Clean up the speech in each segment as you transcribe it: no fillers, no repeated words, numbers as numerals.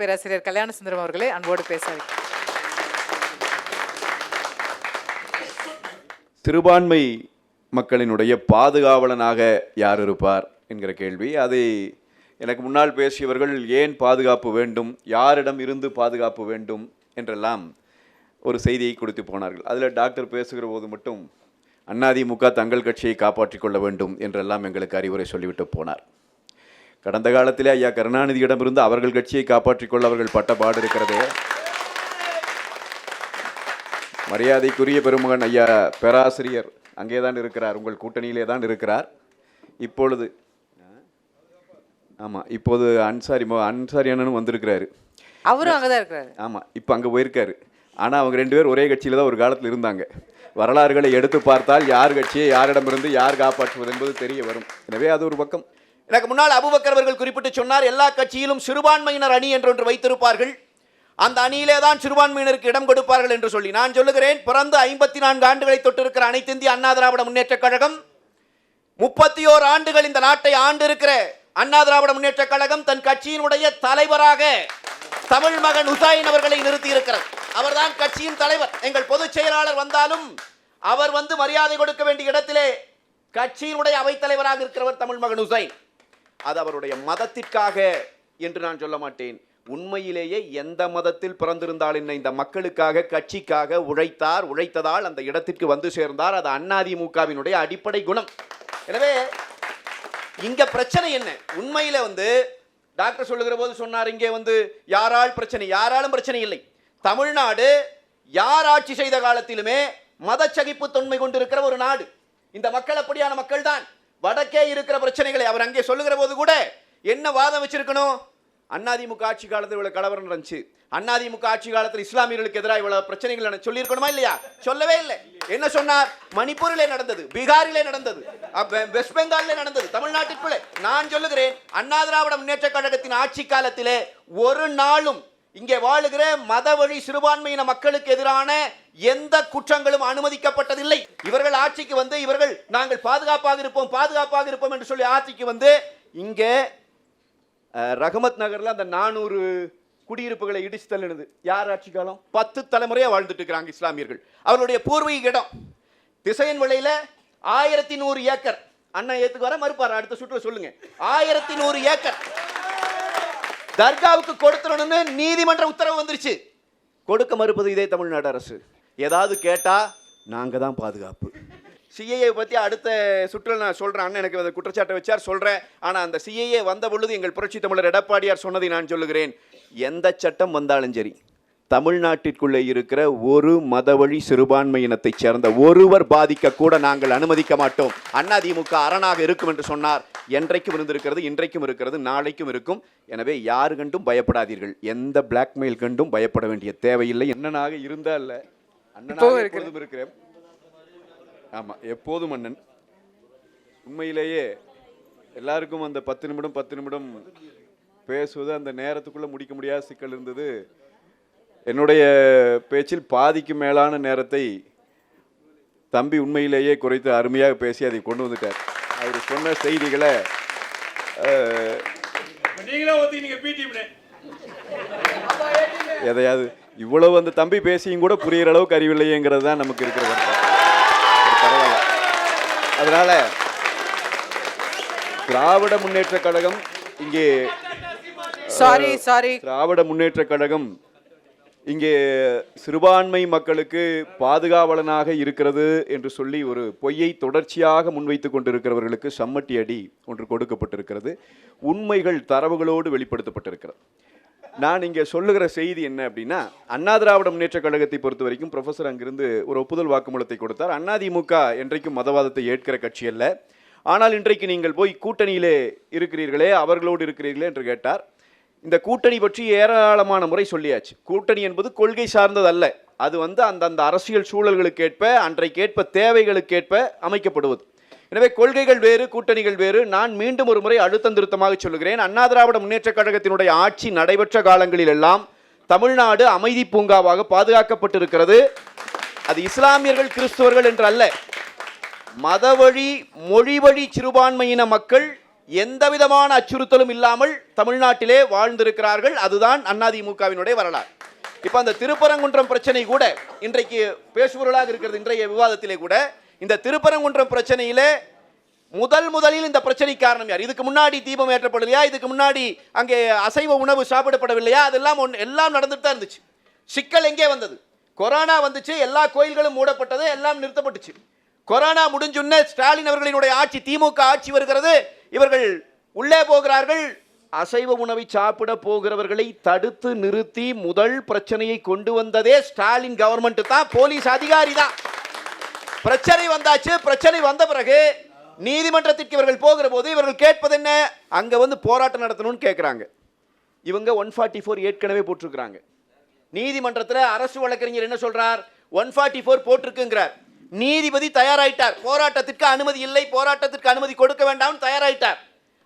பேராசிரியர் கல்யாண சுந்தரம் அவர்களே அன்போடு பேசுகிறேன். சிறுபான்மை மக்களினுடைய பாதுகாவலனாக யார் இருப்பார் என்கிற கேள்வி. அதை எனக்கு முன்னால் பேசியவர்கள் ஏன் பாதுகாப்பு வேண்டும், யாரிடம் இருந்து பாதுகாப்பு வேண்டும் என்றெல்லாம் ஒரு செய்தியை கொடுத்து போனார்கள். அதில் டாக்டர் பேசுகிற போது மட்டும் அதிமுக தங்கள் கட்சியை காப்பாற்றிக் கொள்ள வேண்டும் என்றெல்லாம் எங்களுக்கு அறிவுரை சொல்லிவிட்டு போனார். கடந்த காலத்திலே ஐயா கருணாநிதியிடமிருந்து அவர்கள் கட்சியை காப்பாற்றிக் கொள்ள அவர்கள் பட்டபாடு இருக்கிறதே. மரியாதைக்குரிய பெருமகன் ஐயா பேராசிரியர் அங்கே தான் இருக்கிறார், உங்கள் கூட்டணியிலே தான் இருக்கிறார். இப்பொழுது இப்போது அன்சாரி அண்ணனும் வந்திருக்கிறாரு, அவரும் அங்கே தான் இருக்கிறாரு. இப்போ அங்கே போயிருக்காரு. ஆனால் அவங்க 2 பேர் ஒரே கட்சியில் தான் ஒரு காலத்தில் இருந்தாங்க. வரலாறுகளை எடுத்து பார்த்தால் யார் கட்சியை யாரிடமிருந்து யார் காப்பாற்றுவது என்பது தெரிய வரும். எனவே அது ஒரு பக்கம். எனக்கு முன்னால் அபூபக்கர் அவர்கள் குறிப்பிட்டு சொன்னார், எல்லா கட்சியிலும் சிறுபான்மையினர் அணி என்று வைத்திருப்பார்கள், அந்த அணியிலே தான் சிறுபான்மையினருக்கு இடம் கொடுப்பார்கள் என்று சொல்லி நான் சொல்லுகிறேன். பிறந்து 54 ஆண்டுகளை தொட்டிருக்கிற அனைத்து இந்திய அண்ணா திராவிட முன்னேற்ற கழகம், 31 ஆண்டுகள் இந்த நாட்டை ஆண்டு இருக்கிற அண்ணா திராவிட முன்னேற்ற கழகம் தன் கட்சியினுடைய தலைவராக தமிழ் மகன் ஹுசைன் அவர்களை நிறுத்தி இருக்கிறது. அவர்தான் கட்சியின் தலைவர். எங்கள் பொதுச் செயலாளர் வந்தாலும் அவர் வந்து மரியாதை கொடுக்க வேண்டிய இடத்திலே கட்சியினுடைய அவைத்தலைவராக இருக்கிறவர் தமிழ் மகன் ஹுசைன். அது அவருடைய மதத்திற்காக என்று நான் சொல்ல மாட்டேன். உண்மையிலேயே எந்த மதத்தில் பிறந்திருந்தால் என்ன, இந்த மக்களுக்காக கட்சிக்காக உழைத்ததால் அந்த இடத்திற்கு வந்து சேர்ந்தார். அது அதிமுகவினுடைய அடிப்படை குணம். எனவே இங்க பிரச்சனை என்ன? உண்மையில வந்து டாக்டர் சொல்லுகிற போது சொன்னார், இங்கே வந்து யாரால் பிரச்சனை, யாராலும் பிரச்சனை இல்லை. தமிழ்நாடு யார் ஆட்சி செய்த காலத்திலுமே மதச்சகிப்பு தொன்மை கொண்டிருக்கிற ஒரு நாடு. இந்த மக்கள் அப்படியான மக்கள் தான். வடக்கே இருக்கிற பிரச்சனைகளை அவர் அங்கே சொல்லுகிற போது கூட என்ன வாதம் வச்சிருக்கணும், அதிமுக ஆட்சி காலத்தில் இவ்வளவு கலவரம் நடந்துச்சு, அதிமுக ஆட்சி காலத்தில் இஸ்லாமியர்களுக்கு எதிராக இவ்வளவு பிரச்சனைகள் சொல்லி இருக்கணுமா இல்லையா? சொல்லவே இல்லை. என்ன சொன்னார்? மணிப்பூரிலே நடந்தது, பீகாரிலே நடந்தது, வெஸ்ட் பெங்காலிலே நடந்தது, தமிழ்நாட்டிற்குள்ளே. நான் சொல்லுகிறேன், அண்ணா திராவிட முன்னேற்ற கழகத்தின் ஆட்சி காலத்திலே ஒரு நாளும் இங்கே வாழுகிற மத வழி சிறுபான்மையின மக்களுக்கு எதிரான எந்த குற்றங்களும் அனுமதிக்கப்பட்டதில்லை. இவர்கள் ஆட்சிக்கு வந்து நாங்கள் பாதுகாப்பாக இருப்போம் என்று சொல்லி ஆட்சிக்கு வந்து இங்கே ரஹமத் நகர்ல அந்த 400 குடியிருப்புகளை இடிச்சு தள்ளினது யார் ஆட்சி காலம்? 10 தலைமுறையா வாழ்ந்துட்டு இருக்கிறாங்க இஸ்லாமியர்கள். அவருடைய பூர்வீக இடம் திசையன் விளையில 1100 ஏக்கர். அண்ணா ஏத்துக்கு வர மறுப்பார், அடுத்த சுற்றுல சொல்லுங்க. 1100 ஏக்கர் தர்காவுக்கு கொடுத்துடணும்னு நீதிமன்ற உத்தரவு வந்துருச்சு. கொடுக்க மறுப்பது இதே தமிழ்நாடு அரசு. ஏதாவது கேட்டா நாங்க தான் பாதுகாப்பு. சிஏஏ பற்றி அடுத்த சுற்றில் நான் சொல்கிறேன். அண்ணன் எனக்கு அந்த குற்றச்சாட்டை வச்சார், சொல்கிறேன். ஆனால் அந்த சிஏஏ வந்த பொழுது எங்கள் புரட்சி தமிழர் எடப்பாடியார் சொன்னதை நான் சொல்லுகிறேன், எந்த சட்டம் வந்தாலும் சரி தமிழ்நாட்டிற்குள்ளே இருக்கிற ஒரு மதவழி சிறுபான்மையினத்தை சேர்ந்த ஒருவர் பாதிக்க கூட நாங்கள் அனுமதிக்க மாட்டோம். அதிமுக அரணாக இருக்கும் என்று சொன்னார். என்றைக்கும் இருந்திருக்கிறது, இன்றைக்கும் இருக்கிறது, நாளைக்கும் இருக்கும். எனவே யாரு கண்டும் பயப்படாதீர்கள், எந்த பிளாக்மெயில் கண்டும் பயப்பட வேண்டிய தேவையில்லை. அண்ணனாக இருந்தா இல்ல, அண்ணனாக எப்பொழுதும் இருக்கிறேன். ஆமாம், எப்போதும் அண்ணன். உண்மையிலேயே எல்லாருக்கும் அந்த 10 நிமிடம் பேசுவது அந்த நேரத்துக்குள்ளே முடிக்க முடியாத சிக்கல் இருந்தது. என்னுடைய பேச்சில் பாதிக்கு மேலான நேரத்தை தம்பி உண்மையிலேயே குறைத்து அருமையாக பேசி அதை கொண்டு வந்துட்டார். அவர் சொன்ன செய்திகளை எதையாவது இவ்வளவு அந்த தம்பி பேசியும் கூட புரிகிற அளவுக்கு அறிவில்லையேங்கிறது தான் நமக்கு இருக்கிற வருத்தம். பரவாயில்ல. அதனால திராவிட முன்னேற்ற கழகம் இங்கே திராவிட முன்னேற்ற கழகம் இங்கே சிறுபான்மை மக்களுக்கு பாதுகாவலனாக இருக்கிறது என்று சொல்லி ஒரு பொய்யை தொடர்ச்சியாக முன்வைத்து கொண்டிருக்கிறவர்களுக்கு சம்மட்டி அடி ஒன்று கொடுக்கப்பட்டிருக்கிறது. உண்மைகள் தரவுகளோடு வெளிப்படுத்தப்பட்டிருக்கிறது. நான் இங்கே சொல்லுகிற செய்தி என்ன அப்படின்னா, அண்ணா திராவிட முன்னேற்ற கழகத்தை பொறுத்த வரைக்கும் ப்ரொஃபஸர் அங்கிருந்து ஒரு ஒப்புதல் வாக்குமூலத்தை கொடுத்தார். அதிமுக என்றைக்கும் மதவாதத்தை ஏற்கிற கட்சி அல்ல, ஆனால் இன்றைக்கு நீங்கள் போய் கூட்டணியிலே இருக்கிறீர்களே, அவர்களோடு இருக்கிறீர்களே என்று கேட்டார். இந்த கூட்டணி பற்றி ஏராளமான முறை சொல்லியாச்சு. கூட்டணி என்பது கொள்கை சார்ந்தது அல்ல, அது அந்தந்த அரசியல் சூழல்களுக்கேற்ப அன்றைக்கேற்ப தேவைகளுக்கேற்ப அமைக்கப்படுவது. எனவே கொள்கைகள் வேறு, கூட்டணிகள் வேறு. நான் மீண்டும் ஒரு முறை அழுத்தம் திருத்தமாக சொல்லுகிறேன், அண்ணா திராவிட முன்னேற்ற கழகத்தினுடைய ஆட்சி நடைபெற்ற காலங்களில் எல்லாம் தமிழ்நாடு அமைதி பூங்காவாக பாதுகாக்கப்பட்டிருக்கிறது. அது இஸ்லாமியர்கள் கிறிஸ்தவர்கள் என்று அல்ல, மதவழி மொழி வழி சிறுபான்மையின மக்கள் எந்த விதமான அச்சுறுத்தலும் இல்லாமல் தமிழ்நாட்டிலே வாழ்ந்திருக்கிறார்கள். அதுதான் அதிமுகவினுடைய வரலாறு. இப்ப அந்த திருப்பரங்குன்றம் பிரச்சனை கூட இன்றைக்கு பேசுபொருளாக இருக்கிறது. இன்றைய விவாதத்திலே கூட இந்த திருப்பரங்குன்றம் பிரச்சனையிலே முதலில் இந்த பிரச்சனை காரணம் யார்? இதுக்கு முன்னாடி தீபம் ஏற்றப்படலையா? இதுக்கு முன்னாடி அங்கே அசைவ உணவு சாப்பிடப்படவில்லையா? அதெல்லாம் எல்லாம் நடந்துட்டு தான் இருந்துச்சு. சிக்கல் எங்கே வந்தது? கொரோனா வந்துச்சு, எல்லா கோயில்களும் மூடப்பட்டது, எல்லாம் நிறுத்தப்பட்டுச்சு. கொரோனா முடிஞ்சுன்னே ஸ்டாலின் அவர்களினுடைய ஆட்சி, திமுக ஆட்சி வருகிறது. இவர்கள் உள்ளே போகிறார்கள். அசைவ உணவை சாப்பிட போகிறவர்களை தடுத்து நிறுத்தி முதல் பிரச்சனையை கொண்டு வந்ததே ஸ்டாலின் கவர்மெண்ட் தான், போலீஸ் அதிகாரி தான். பிரச்சனை வந்தாச்சு. பிரச்சனை வந்த பிறகு நீதிமன்றத்திற்கு இவர்கள் போகிற போது இவர்கள் கேட்பது என்ன? அங்க வந்து போராட்டம் நடத்தணும்னு கேட்கிறாங்க. இவங்க 144 ஏற்கனவே போட்டிருக்கிறாங்க. நீதிமன்றத்தில் அரசு வழக்கறிஞர் என்ன சொல்றார்? 144 போட்டிருக்குங்கிறார். நீதிபதி தயாராயிட்டார், போராட்டத்திற்கு அனுமதி இல்லை, போராட்டத்திற்கு அனுமதி கொடுக்க வேண்டாம் தயாராயிட்டார்.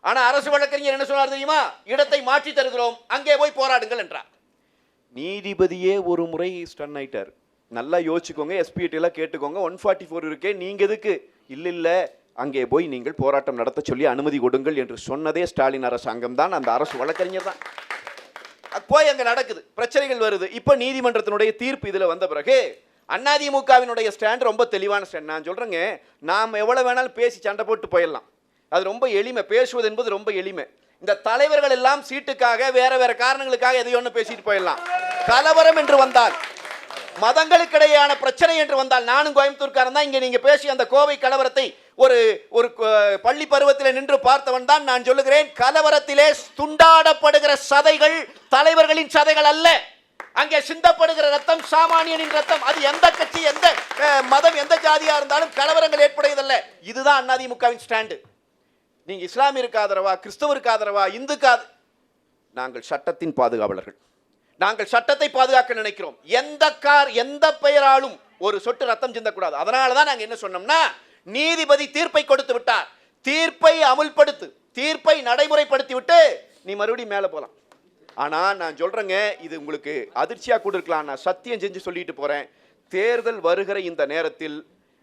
ஆனா அரசு வழக்கறிஞர் என்ன சொல்றார் தெரியுமா? இடத்தை மாற்றி தருகிறோம், அங்கே போய் போராடுங்கள் என்றார். நீதிபதியே ஒரு முறை ஸ்டன் ஆயிட்டார். நல்லா யோசிச்சுக்கோங்க, எஸ்பிஐடி எல்லாம் கேட்டுக்கோங்க. 144 இருக்கே, நீங்க எதுக்கு? இல்ல அங்கே போய் நீங்கள் போராட்டம் நடத்த சொல்லி அனுமதி கொடுங்கள் என்று சொன்னதே ஸ்டாலின் அரசாங்கம் தான், அந்த அரசு வழக்கறிஞர் தான். போய் அங்க நடக்குது, பிரச்சனைகள் வருது. இப்ப நீதிமன்றத்தினுடைய தீர்ப்பு இதுல வந்த பிறகு அதிமுகவினுடைய ஸ்டாண்ட் ரொம்ப தெளிவான ஸ்டாண்ட். நான் சொல்றேங்க, நாம் எவ்வளவு வேணாலும் பேசி சண்டை போட்டு போயிடலாம், அது ரொம்ப எளிமை. பேசுவது என்பது ரொம்ப எளிமை. இந்த தலைவர்கள் எல்லாம் சீட்டுக்காக வேற காரணங்களுக்காக எதையோ ஒன்று பேசிட்டு போயிடலாம். கலவரம் என்று வந்தால், மதங்களுக்கிடையான பிரச்சனை என்று வந்தால், நானும் கோயம்புத்தூர்காரன் தான், இங்க நீங்க பேசி அந்த கோவை கலவரத்தை ஒரு பள்ளி பருவத்தில் நின்று பார்த்தவன் தான். நான் சொல்லுகிறேன், கலவரத்திலே துண்டாடப்படுகிற சதைகள் தலைவர்களின் சதைகள் அல்ல. அங்கே சிந்தப்படுகிற ரத்தம் சாமானியனின் ரத்தம். அது எந்த கட்சி, எந்த மதம், எந்த ஜாதியா இருந்தாலும் கலவரங்கள் ஏற்படுவதல்ல. இதுதான் அதிமுகவின் ஸ்டாண்டு. நீங்க இஸ்லாமியருக்கு ஆதரவா, கிறிஸ்தவருக்கு ஆதரவா, இந்துக்கு நாங்கள் சட்டத்தின் பாதுகாவலர்கள். நாங்கள் சட்டத்தை பாதுகாக்க நினைக்கிறோம். எந்த பெயராலும் ஒரு சொட்டு ரத்தம் சிந்தக்கூடாது. அதனால தான் நாங்கள் என்ன சொன்னோம்னா, நீதிபதி தீர்ப்பை கொடுத்து விட்டார், தீர்ப்பை அமுல்படுத்து, தீர்ப்பை நடைமுறைப்படுத்தி விட்டு நீ மறுபடியும் மேலே போகலாம். ஆனால் நான் சொல்றேங்க, இது உங்களுக்கு அதிர்ச்சியா கூட இருக்கலாம், நான் சத்தியம் செஞ்சு சொல்லிட்டு போறேன். தேர்தல் வருகிற இந்த நேரத்தில்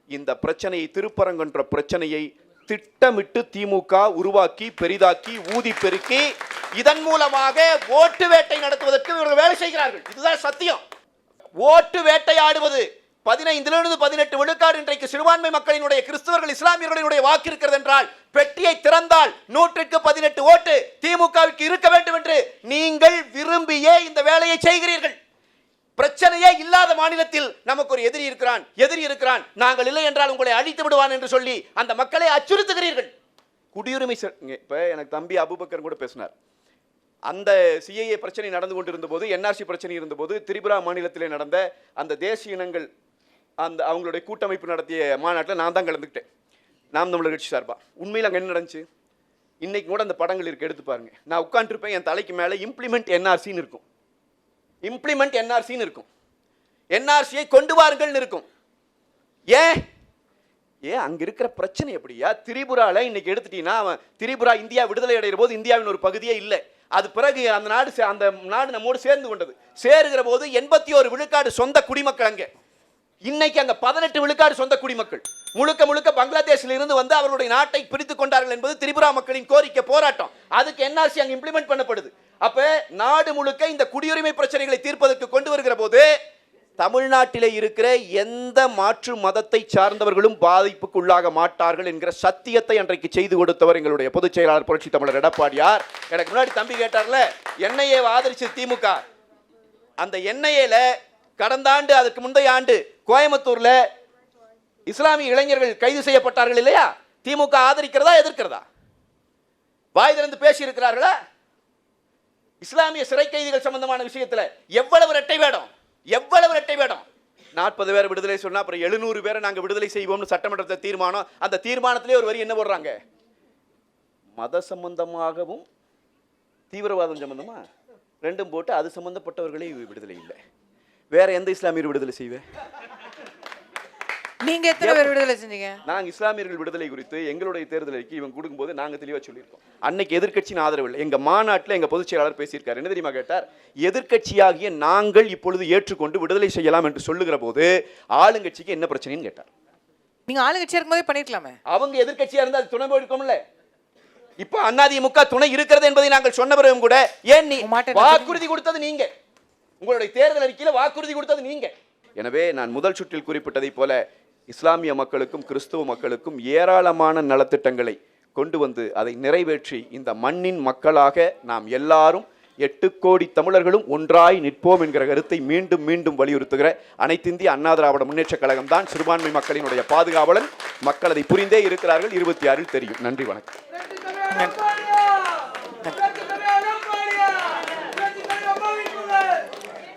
இந்த பிரச்சனையை, திருப்பரங்குன்ற பிரச்சனையை திட்டமிட்டு திமுக உருவாக்கி பெரிதாக்கி ஊதி பெருக்கி இதன் மூலமாக ஓட்டு வேட்டை நடத்துவதற்கு இவர்கள் வேலை செய்கிறார்கள். இதுதான் சத்தியம். ஓட்டு வேட்டையாடுவது 15 18 விழுக்காடு இன்றைக்கு சிறுபான்மை மக்களினுடைய, கிறிஸ்தவர்கள், இஸ்லாமியர்களினுடைய வாக்கு இருக்கிறது என்றால், பெட்டியை திறந்தால் 100க்கு 18 ஓட்டு திமுகவிற்கு இருக்க வேண்டும் என்று நீங்கள் விரும்பியே இந்த வேலையை செய்கிறீர்கள். பிரச்சனையே இல்லாத மாநிலத்தில் நமக்கு ஒரு எதிரி இருக்கிறான், நாங்கள் இல்லை என்றால் உங்களை அழித்து விடுவான் என்று சொல்லி அந்த மக்களை அச்சுறுத்துகிறீர்கள். குடியுரிமை இப்ப எனக்கு தம்பி அபுபக்கர் கூட பேசினார். அந்த சிஏஏ பிரச்சனை நடந்து கொண்டிருந்த போது, என்ஆர்சி பிரச்சனை இருந்தபோது, திரிபுரா மாநிலத்திலே நடந்த அந்த தேசிய இனங்கள் அந்த அவங்களுடைய கூட்டமைப்பு நடத்திய மாநாட்டில் நான் தான் கலந்துக்கிட்டேன், நாம் தமிழர் கட்சி சார்பா. உண்மையில் அங்கே என்ன நடந்துச்சு? இன்னைக்கு கூட அந்த படங்கள் இருக்கு, எடுத்து பாருங்க. நான் உட்காந்துருப்பேன், என் தலைக்கு மேலே இம்ப்ளிமெண்ட் என்ஆர்சின்னு இருக்கும், இம்ப்ளிமெண்ட் என்ஆர்சின்னு இருக்கும், என்ஆர்சியை கொண்டு வாருங்கள்னு இருக்கும். ஏன் அங்க இருக்கிற பிரச்சனை எப்படியா? திரிபுரால இன்னைக்கு எடுத்துட்டீங்கன்னா, அவன் திரிபுரா இந்தியா விடுதலை அடைகிற போது இந்தியாவின் ஒரு பகுதியே இல்லை. அது பிறகு அந்த நாடு நம்மோடு சேர்ந்து கொண்டது. சேருகிற போது 81 விழுக்காடு சொந்த குடிமக்கள். அங்கே இன்னைக்கு அங்க 18 விழுக்காடு சொந்த குடிமக்கள். முழுக்க பங்களாதேஷில் இருந்து வந்து அவருடைய நாட்டை பிரித்துக் கொண்டார்கள் என்பது திரிபுரா மக்களின் கோரிக்கை, போராட்டம். அதுக்கு என்ஆர்சி அங்க இம்ப்ளிமெண்ட் பண்ணப்படுது. அப்ப நாடு முழுக்க இந்த குடியுரிமை பிரச்சனைகளை தீர்ப்பதற்கு கொண்டு வருகிற போது தமிழ்நாட்டிலே இருக்கிற எந்த மாற்று மதத்தை சார்ந்தவர்களும் பாதிப்புக்குள்ளாக மாட்டார்கள் என்கிற சத்தியத்தை அன்றைக்கு செய்து கொடுத்தவர் எங்களுடைய பொதுச் செயலாளர் புரட்சி தமிழர் எடப்பாடியார். எனக்கு முன்னாடி தம்பி கேட்டார்ல, என்ஐஏ ஆதரிச்சு திமுக, அந்த என்ஐஏல கடந்த ஆண்டு, அதுக்கு முந்தைய ஆண்டு கோயம்புத்தூர்ல இஸ்லாமிய இளைஞர்கள் கைது செய்யப்பட்டார்கள் இல்லையா? திமுக ஆதரிக்கிறதா எதிர்க்கிறதா? வாய் திறந்து பேசி இருக்கிறார்களா? இஸ்லாமிய சிறை கைதிகள் சம்பந்தமான விஷயத்துல எவ்வளவு இரட்டை வேடம், 40 பேர் விடுதலை சொன்னா அப்புறம் 700 பேரை நாங்க விடுதலை செய்வோம்னு சட்டமன்றத்தில் தீர்மானம். அந்த தீர்மானத்திலே ஒரு வரி என்ன போடுறாங்க? மத சம்பந்தமாகவும் தீவிரவாதம் சம்பந்தமா ரெண்டும் போட்டு அது சம்பந்தப்பட்டவர்களே விடுதலை இல்லை. வேற எந்த இஸ்லாமியர் விடுதலை செய்வேன்? நீங்க எத்தனை பேர் விடுதலை செஞ்சீங்க? நாங்க இஸ்லாமியர்கள் விடுதலை குறித்து எங்களுடைய தேர்தல் அறிக்கை இவங்க கொடுக்கும்போது நாங்க தெளிவா சொல்லியிருக்கோம். அன்னைக்கு எதிர்க்கட்சியின் ஆதரவு இல்லை. எங்க மாநாட்டில் எங்க பொதுச் செயலாளர் பேசியிருக்காரு. என்ன தெரியுமா கேட்டார்? எதிர்க்கட்சியாகிய நாங்கள் இப்பொழுது ஏற்றுக்கொண்டு விடுதலை செய்யலாம் என்று சொல்லுகிற போது ஆளுங்கட்சிக்கு என்ன பிரச்சனைன்னு கேட்டார். நீங்க ஆளுங்கட்சியா இருக்கும்போதே பண்ணிருக்கலாமே. அவங்க எதிர்க்கட்சியா இருந்தா அது துணை போயிருக்கோம்ல. இப்ப அதிமுக துணை இருக்கிறது என்பதை நாங்கள் சொன்ன பிறகும் கூட ஏன் நீ உமாட்ட வாக்குறுதி கொடுத்தது நீங்க, உங்களுடைய தேர்தல் அறிக்கையில வாக்குறுதி கொடுத்தது நீங்க. எனவே நான் முதல் சுற்றில் குறிப்பிட்டதைப் போல இஸ்லாமிய மக்களுக்கும் கிறிஸ்துவ மக்களுக்கும் ஏராளமான நலத்திட்டங்களை கொண்டு வந்து அதை நிறைவேற்றி இந்த மண்ணின் மக்களாக நாம் எல்லாரும் 8 கோடி தமிழர்களும் ஒன்றாய் நிற்போம் என்கிற கருத்தை மீண்டும் மீண்டும் வலியுறுத்துகிற அனைத்திந்திய அண்ணா திராவிட முன்னேற்றக் கழகம் தான் சிறுபான்மை மக்களினுடைய பாதுகாவலன். மக்கள் அதை புரிந்தே இருக்கிறார்கள். 26 தெரியும். நன்றி, வணக்கம்.